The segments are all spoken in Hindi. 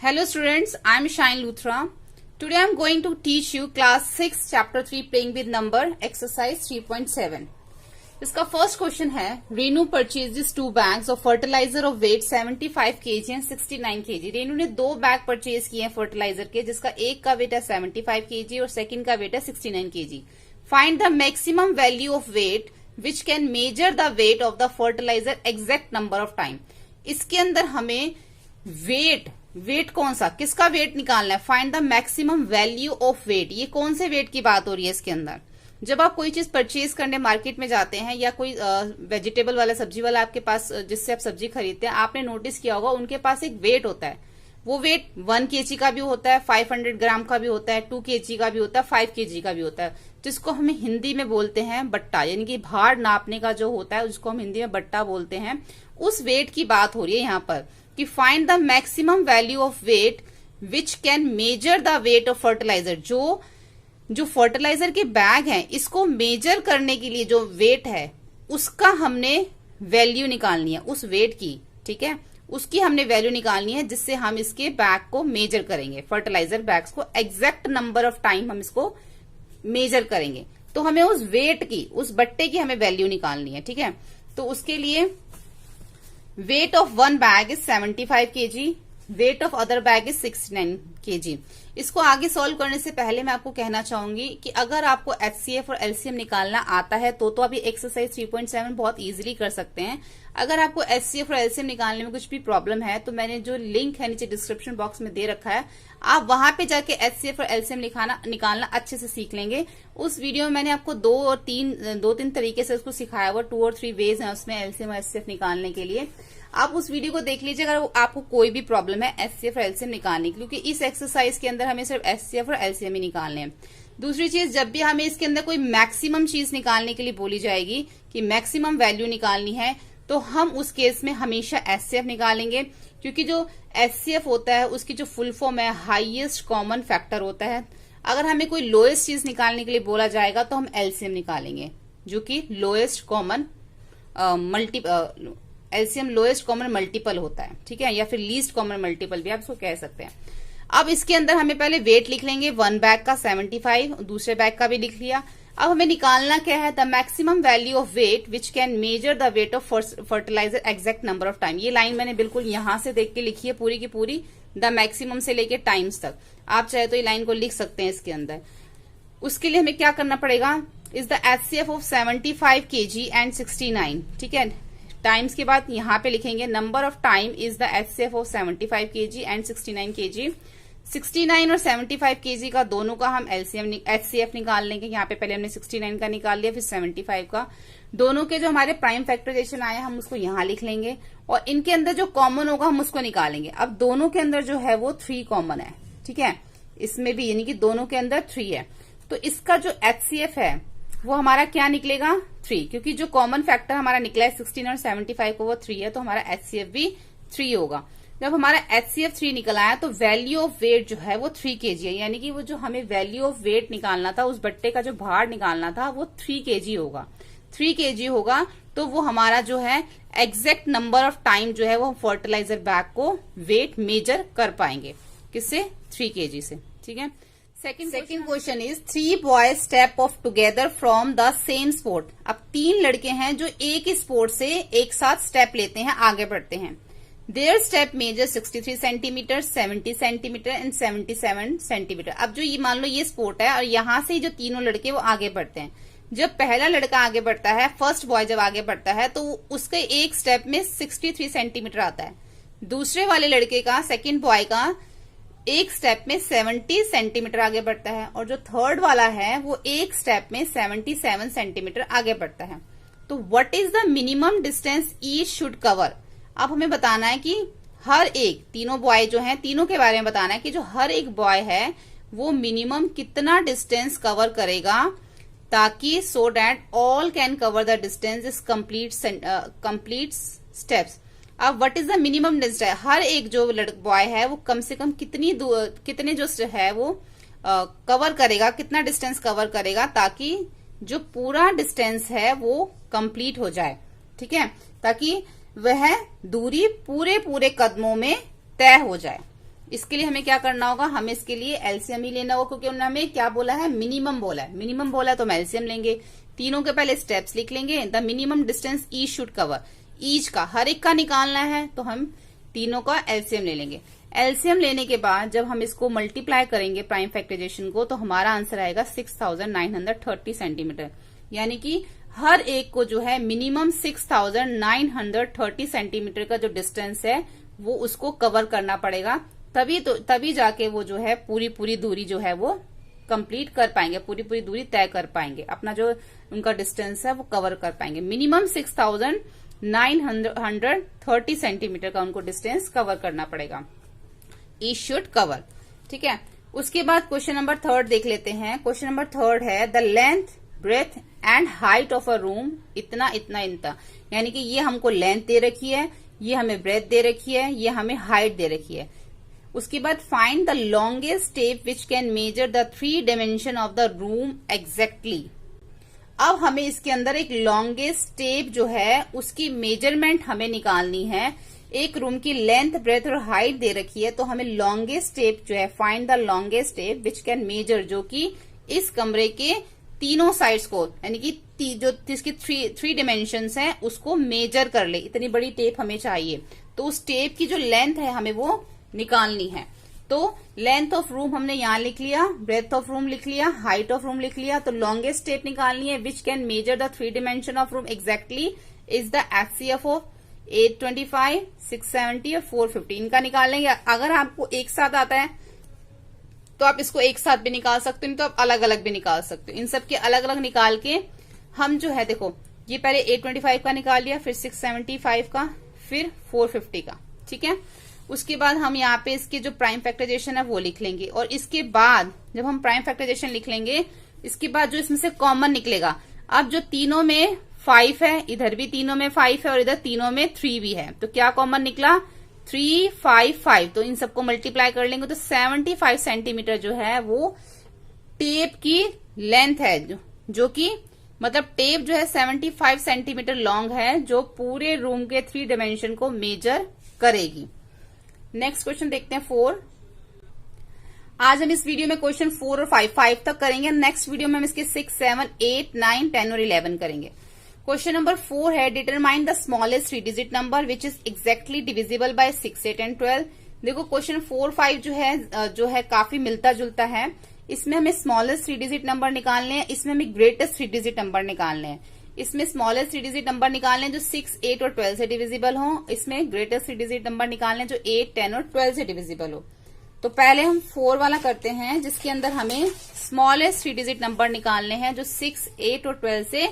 Hello students, I am Shine Luthra. Today I am going to teach you class 6 chapter 3 playing with number exercise 3.7. इसका फर्स्ट क्वेश्चन है Renu purchases 2 bags of fertilizer of weight 75 kg and 69 kg. Renu ने 2 बैग परचेज किए हैं फर्टिलाइजर के, जिसका एक का वेट है 75 kg और सेकंड का वेट है 69 kg. Find the maximum value of weight which can measure the weight of the fertiliser exact number of time. इसके अंदर हमें वेट कौन सा, किसका वेट निकालना है. Find the maximum value of weight. ये कौन से वेट की बात हो रही है इसके अंदर. जब आप कोई चीज परचेज करने मार्केट में जाते हैं या कोई वेजिटेबल वाला सब्जी वाला आपके पास जिससे आप सब्जी खरीदते हैं, आपने नोटिस किया होगा उनके पास एक वेट होता है. वो वेट 1 kg का भी होता है, 500 ग्राम का भी होता है, 2 kg का भी होता है, 5 kg का भी होता है, जिसको हमें हिंदी में बोलते हैं बट्टा. यानी कि भार नापने का जो होता है उसको हम हिंदी में बट्टा बोलते हैं. उस वेट की बात हो रही है यहाँ पर कि find the maximum value of weight which can measure the weight of fertiliser. जो फर्टिलाइजर के बैग हैं इसको मेजर करने के लिए जो वेट है उसका हमने वैल्यू निकालनी है, उस वेट की. ठीक है, उसकी हमने वैल्यू निकालनी है जिससे हम इसके बैग को मेजर करेंगे. फर्टिलाइजर बैग्स को एग्जैक्ट नंबर ऑफ टाइम हम इसको मेजर करेंगे. तो हमें उस वेट की, उस बट्टे की हमें वैल्यू निकालनी है. ठीक है, तो उसके लिए weight of one bag is 75 kg, weight of other bag is 69 kg. इसको आगे सॉल्व करने से पहले मैं आपको कहना चाहूंगी कि अगर आपको एचसीएफ और एलसीएम निकालना आता है तो आप ये एक्सरसाइज 3.7 बहुत इजीली कर सकते हैं. अगर आपको एचसीएफ और एलसीएम निकालने में कुछ भी प्रॉब्लम है तो मैंने जो लिंक है नीचे डिस्क्रिप्शन बॉक्स में दे रखा है, आप वहां पे जाके एचसीएफ और एलसीएम निकालना अच्छे से सीख लेंगे. उस वीडियो में मैंने आपको दो तीन तरीके से उसको सिखाया हुआ, 2 और 3 वेज है उसमें एलसीएम और एचसीएफ निकालने के लिए. आप उस वीडियो को देख लीजिए अगर आपको कोई भी प्रॉब्लम है एचसीएफ और एलसीएम निकालने की, क्योंकि इस एक्सरसाइज के अंदर हमें सिर्फ एचसीएफ और एलसीएम ही निकालने हैं. दूसरी चीज, जब भी हमें इसके अंदर कोई मैक्सिमम चीज निकालने के लिए बोली जाएगी कि मैक्सिमम वैल्यू निकालनी है, तो हम उस केस में हमेशा एचसीएफ निकालेंगे, क्योंकि जो एचसीएफ होता है उसकी जो फुल फॉर्म है हाईएस्ट कॉमन फैक्टर होता है. अगर हमें कोई लोएस्ट चीज निकालने के लिए बोला जाएगा तो हम एलसीएम निकालेंगे, जो कि lowest common LCM lowest common multiple होता है. ठीक है, या फिर लीस्ट कॉमन मल्टीपल भी आप इसको कह सकते हैं. अब इसके अंदर हमें पहले वेट लिख लेंगे, वन बैग का 75, दूसरे बैग का भी लिख लिया. अब हमें निकालना क्या है, the maximum value of weight which can measure the weight of fertiliser exact number of time. ये लाइन मैंने बिल्कुल यहां से देख के लिखी है पूरी की पूरी, द मैक्सिमम से लेके टाइम्स तक. आप चाहे तो ये लाइन को लिख सकते हैं इसके अंदर. उसके लिए हमें क्या करना पड़ेगा, is the HCF of 75 kg and 69. ठीक है, टाइम्स के बाद यहाँ पे लिखेंगे number of time is the HCF of 75 kg and 69 kg. 69 और 75 kg का दोनों का हम एचसीएफ निकाल लेंगे. यहाँ पे पहले हमने 69 का निकाल लिया, फिर 75 का. दोनों के जो हमारे प्राइम फैक्टराइजेशन आए हम उसको यहाँ लिख लेंगे और इनके अंदर जो कॉमन होगा हम उसको निकालेंगे. अब दोनों के अंदर जो है वो 3 कॉमन है. ठीक है, इसमें भी यानी कि दोनों के अंदर 3 है, तो इसका जो एचसीएफ है वो हमारा क्या निकलेगा, 3. क्योंकि जो कॉमन फैक्टर हमारा निकला है 16 और 75 को वो 3 है, तो हमारा एचसीएफ भी 3 होगा. जब हमारा एचसीएफ 3 निकल आया तो वैल्यू ऑफ वेट जो है वो 3 kg है. यानी कि वो जो हमें वैल्यू ऑफ वेट निकालना था, उस बट्टे का जो भार निकालना था वो 3 kg होगा. 3 kg होगा तो वो हमारा जो है एग्जैक्ट नंबर ऑफ टाइम जो है वो फर्टिलाइजर बैग को वेट मेजर कर पाएंगे. किससे, 3 kg से. ठीक है, second question is 3 boys step of together from the same sport. अब 3 लड़के हैं जो एक ही स्पोर्ट से एक साथ स्टेप लेते हैं, आगे बढ़ते हैं. Their step measure 63 centimetre, 70 centimetre and 77 centimetre. अब जो ये मान लो ये स्पोर्ट है और यहां से जो तीनों लड़के वो आगे बढ़ते हैं. जब पहला लड़का आगे बढ़ता है, फर्स्ट बॉय जब आगे बढ़ता है तो उसके एक स्टेप में 63 सेंटीमीटर आता है. दूसरे वाले लड़के का, सेकेंड बॉय का, एक स्टेप में 70 सेंटीमीटर आगे बढ़ता है और जो थर्ड वाला है वो एक स्टेप में 77 सेंटीमीटर आगे बढ़ता है. तो what is the minimum distance each should cover. अब हमें बताना है कि हर एक, तीनों बॉय जो हैं तीनों के बारे में बताना है कि जो हर एक बॉय है वो मिनिमम कितना डिस्टेंस कवर करेगा, ताकि so that all can cover the distance is complete steps. अब what is the minimum distance, हर एक जो बॉय है वो कम से कम कितने जो है वो कवर करेगा, कितना डिस्टेंस कवर करेगा, ताकि जो पूरा डिस्टेंस है वो कंप्लीट हो जाए. ठीक है, ताकि वह दूरी पूरे कदमों में तय हो जाए. इसके लिए हमें क्या करना होगा, हमें इसके लिए एलसीएम ही लेना होगा, क्योंकि उन्होंने हमें क्या बोला है, मिनिमम बोला है। मिनिमम बोला है तो हम एलसीएम लेंगे। तीनों के पहले स्टेप्स लिख लेंगे। The minimum distance each should cover, each का हर एक का निकालना है, तो हम तीनों का एलसीएम ले लेंगे। एलसीएम लेने के बाद जब हम इसको मल्टीप्लाई करेंगे प्राइम फैक्टराइजेशन को, तो हमारा आंसर आएगा 6930 सेंटीमीटर। यानी कि हर एक को जो है मिनिमम 6930 सेंटीमीटर का जो डिस्टेंस है वो उसको कवर करना पड़ेगा, तभी जाके वो जो है पूरी दूरी जो है वो कंप्लीट कर पाएंगे, पूरी दूरी तय कर पाएंगे, अपना जो उनका डिस्टेंस है वो कवर कर पाएंगे। मिनिमम 6930 सेंटीमीटर का उनको डिस्टेंस कवर करना पड़ेगा। ई शुड कवर, ठीक है। उसके बाद क्वेश्चन नंबर 3 देख लेते हैं। क्वेश्चन नंबर 3 है the length breadth and height of a room इतना इतना इतना, यानी कि ये हमको लेंथ दे रखी है, ये हमें ब्रेथ दे रखी है, ये हमें हाइट दे रखी है। उसके बाद find the longest step which can measure the 3 dimension of the room exactly. अब हमें इसके अंदर एक लॉन्गेस्ट स्टेप जो है उसकी मेजरमेंट हमें निकालनी है। एक रूम की लेंथ ब्रेथ और हाइट दे रखी है, तो हमें लॉन्गेस्ट स्टेप जो है, find the longest step which can major, जो कि इस कमरे के तीनों साइड्स को, यानी कि जो इसकी थ्री डिमेंशंस हैं उसको मेजर कर ले। इतनी बड़ी टेप हमें चाहिए, तो उस टेप की जो लेंथ है हमें वो निकालनी है। तो लेंथ ऑफ रूम हमने यहाँ लिख लिया, ब्रेथ ऑफ रूम लिख लिया, हाइट ऑफ रूम लिख लिया। तो लॉन्गेस्ट स्टेप निकालनी है विच can measure the 3 dimension of room exactly is the HCF of 825, 670 और 450। इनका निकाल लेंगे। अगर आपको एक साथ आता है तो आप इसको एक साथ भी निकाल सकते हो, तो आप अलग अलग भी निकाल सकते हो। इन सब के अलग अलग निकाल के हम जो है, देखो ये पहले 825 का निकाल लिया, फिर 675 का, फिर 450 का, ठीक है। उसके बाद हम यहाँ पे इसके जो प्राइम फैक्टराइजेशन है वो लिख लेंगे, और इसके बाद जब हम प्राइम फैक्टराइजेशन लिख लेंगे, इसके बाद जो इसमें से कॉमन निकलेगा, अब जो तीनों में 5 है, इधर भी तीनों में 5 है और इधर तीनों में 3 भी है, तो क्या कॉमन निकला, 3, 5, 5। तो इन सबको मल्टीप्लाई कर लेंगे तो 75 सेंटीमीटर जो है वो टेप की लेंथ है, जो कि मतलब टेप जो है 75 सेंटीमीटर लॉन्ग है, जो पूरे रूम के 3 डायमेंशन को मेजर करेगी। नेक्स्ट क्वेश्चन देखते हैं 4। आज हम इस वीडियो में क्वेश्चन 4 और 5 तक करेंगे। नेक्स्ट वीडियो में हम इसके 6, 7, 8, 9, 10 और 11 करेंगे। क्वेश्चन नंबर 4 है determine the smallest 3 digit number which is exactly divisible by 6, 8 and 12। देखो क्वेश्चन 4, 5 जो है काफी मिलता जुलता है। इसमें हमें स्मॉलेस्ट 3 डिजिट नंबर निकालने हैं, इसमें हमें ग्रेटेस्ट 3 डिजिट नंबर निकालने हैं। इसमें स्मॉलेस्ट 3 डिजिट नंबर निकालने हैं जो 6, 8 और 12 से डिविजिबल हो। इसमें ग्रेटेस्ट 3 डिजिट नंबर निकालने हैं जो 8, 10 और 12 से डिविजिबल हो। तो पहले हम 4 वाला करते हैं, जिसके अंदर हमें स्मॉलेस्ट 3 डिजिट नंबर निकालने हैं जो 6, 8 और 12 से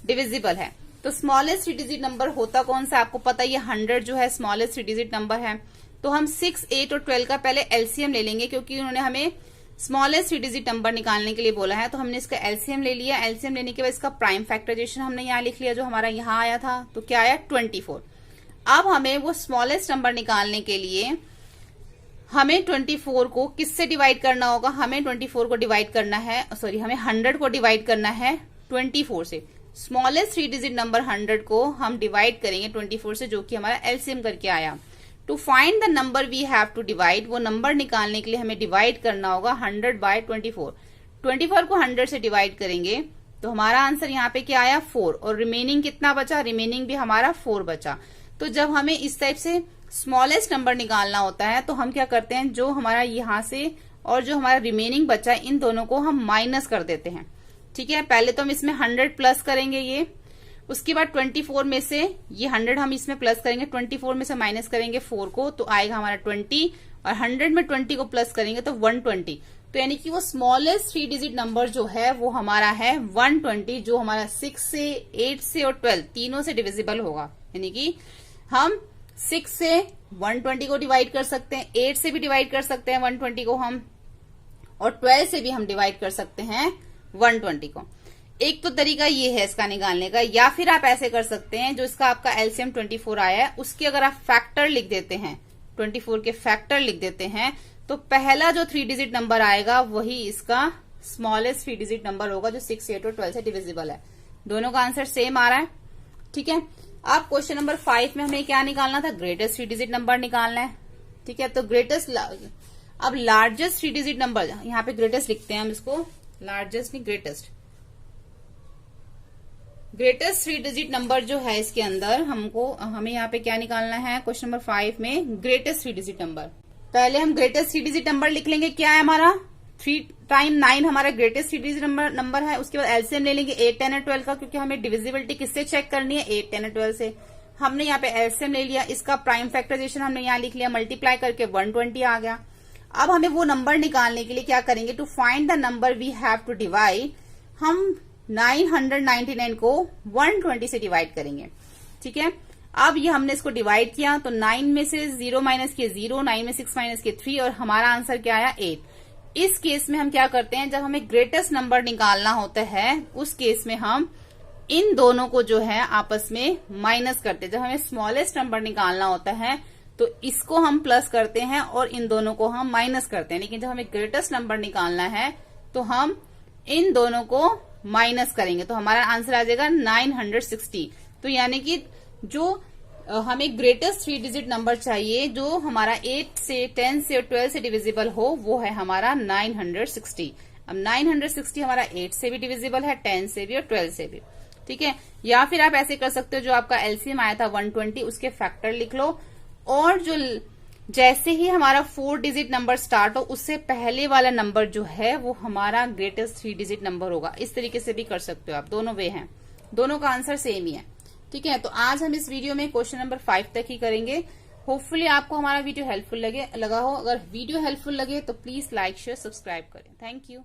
डिविजिबल है। तो स्मॉलेस्ट 3 डिजिट नंबर होता कौन सा, आपको पता है, ये 100 जो है स्मॉलेस्ट 3 डिजिट नंबर है। तो हम 6, 8 और 12 का पहले एलसीएम ले लेंगे, क्योंकि उन्होंने हमें स्मॉलेस्ट 3 डिजिट नंबर निकालने के लिए बोला है। तो हमने इसका एलसीएम ले लिया। एलसीएम लेने के बाद इसका प्राइम फैक्टराइजेशन हमने यहाँ लिख लिया, जो हमारा यहाँ आया था। तो क्या आया, 24। अब हमें वो स्मॉलेस्ट नंबर निकालने के लिए हमें 24 को किससे डिवाइड करना होगा, हमें 24 को डिवाइड करना है, सॉरी हमें 100 को डिवाइड करना है 24 से। स्मॉलेस्ट 3 डिजिट नंबर 100 को हम डिवाइड करेंगे 24 से, जो कि हमारा एलसीएम करके आया। To find the number we have to divide, वो नंबर निकालने के लिए हमें डिवाइड करना होगा 100 बाय 24। 24 को 100 से डिवाइड करेंगे तो हमारा आंसर यहाँ पे क्या आया, 4। और रिमेनिंग कितना बचा, रिमेनिंग भी हमारा 4 बचा। तो जब हमें इस टाइप से स्मॉलेस्ट नंबर निकालना होता है तो हम क्या करते हैं, जो हमारा यहाँ से और जो हमारा रिमेनिंग बचा, इन दोनों को हम माइनस कर देते हैं। ठीक है, पहले तो हम इसमें 100 प्लस करेंगे ये, उसके बाद 24 में से ये 100 हम इसमें प्लस करेंगे, 24 में से माइनस करेंगे 4 को, तो आएगा हमारा 20, और 100 में 20 को प्लस करेंगे तो 120। तो यानी कि वो स्मॉलेस्ट 3 डिजिट नंबर जो है वो हमारा है 120, जो हमारा 6 से, 8 से और 12 तीनों से डिविजिबल होगा। यानी कि हम 6 से 120 को डिवाइड कर सकते हैं, 8 से भी डिवाइड कर सकते हैं 120 को हम, और 12 से भी हम डिवाइड कर सकते हैं 120 को। एक तो तरीका ये है इसका निकालने का, या फिर आप ऐसे कर सकते हैं, जो इसका आपका एलसीएम 24 आया है उसके अगर आप फैक्टर लिख देते हैं, 24 के फैक्टर लिख देते हैं, तो पहला जो 3 डिजिट नंबर आएगा वही इसका स्मॉलेस्ट 3 डिजिट नंबर होगा, जो 6, 8 और 12 से डिविजिबल है। दोनों का आंसर सेम आ रहा है। ठीक है, अब क्वेश्चन नंबर 5 में हमें क्या निकालना था, ग्रेटेस्ट 3 डिजिट नंबर निकालना है। ठीक है, तो ग्रेटेस्ट, अब लार्जेस्ट 3 डिजिट नंबर, यहाँ पे ग्रेटेस्ट लिखते हैं हम इसको, लार्जेस्ट नहीं ग्रेटेस्ट, ग्रेटेस्ट 3 डिजिट नंबर जो है इसके अंदर हमें यहाँ पे क्या निकालना है, क्वेश्चन नंबर 5 में ग्रेटेस्ट 3 डिजिट नंबर। पहले हम ग्रेटेस्ट 3 डिजिट नंबर लिख लेंगे, क्या है हमारा 3 टाइम 9 हमारा ग्रेटेस्ट 3 डिजिट नंबर है। उसके बाद एलसीएम ले लेंगे 8, 10 और 12 का, क्योंकि हमें डिविजिबिलिटी किससे चेक करनी है, 8, 10 और 12 से। हमने यहाँ पे एलसीएम ले लिया, इसका प्राइम फैक्टराइजेशन हमने यहाँ लिख लिया, मल्टीप्लाई करके 120 आ गया। अब हमें वो नंबर निकालने के लिए क्या करेंगे, to find the number we have to divide, हम 999 को 120 से डिवाइड करेंगे। ठीक है, अब ये हमने इसको डिवाइड किया तो 9 में से 0 माइनस किए 0, 9 में 6 माइनस किए 3 और हमारा आंसर क्या आया 8। इस केस में हम क्या करते हैं, जब हमें ग्रेटेस्ट नंबर निकालना होता है उस केस में हम इन दोनों को जो है आपस में माइनस करते हैं। जब हमें स्मॉलेस्ट नंबर निकालना होता है तो इसको हम प्लस करते हैं और इन दोनों को हम माइनस करते हैं, लेकिन जब हमें ग्रेटेस्ट नंबर निकालना है तो हम इन दोनों को माइनस करेंगे, तो हमारा आंसर आ जाएगा 960। तो यानी कि जो हमें ग्रेटेस्ट 3 डिजिट नंबर चाहिए जो हमारा 8 से 10 से और 12 से डिविजिबल हो, वो है हमारा 960। अब 960 हमारा 8 से भी डिविजिबल है, 10 से भी और 12 से भी। ठीक है, या फिर आप ऐसे कर सकते हो, जो आपका एलसीएम आया था 120 उसके फैक्टर लिख लो, और जो जैसे ही हमारा 4 डिजिट नंबर स्टार्ट हो उससे पहले वाला नंबर जो है वो हमारा ग्रेटेस्ट 3 डिजिट नंबर होगा। इस तरीके से भी कर सकते हो आप, दोनों वे हैं, दोनों का आंसर सेम ही है। ठीक है, तो आज हम इस वीडियो में क्वेश्चन नंबर 5 तक ही करेंगे। होपफुली आपको हमारा वीडियो हेल्पफुल लगा हो। अगर वीडियो हेल्पफुल लगे तो प्लीज लाइक शेयर सब्सक्राइब करें। Thank you.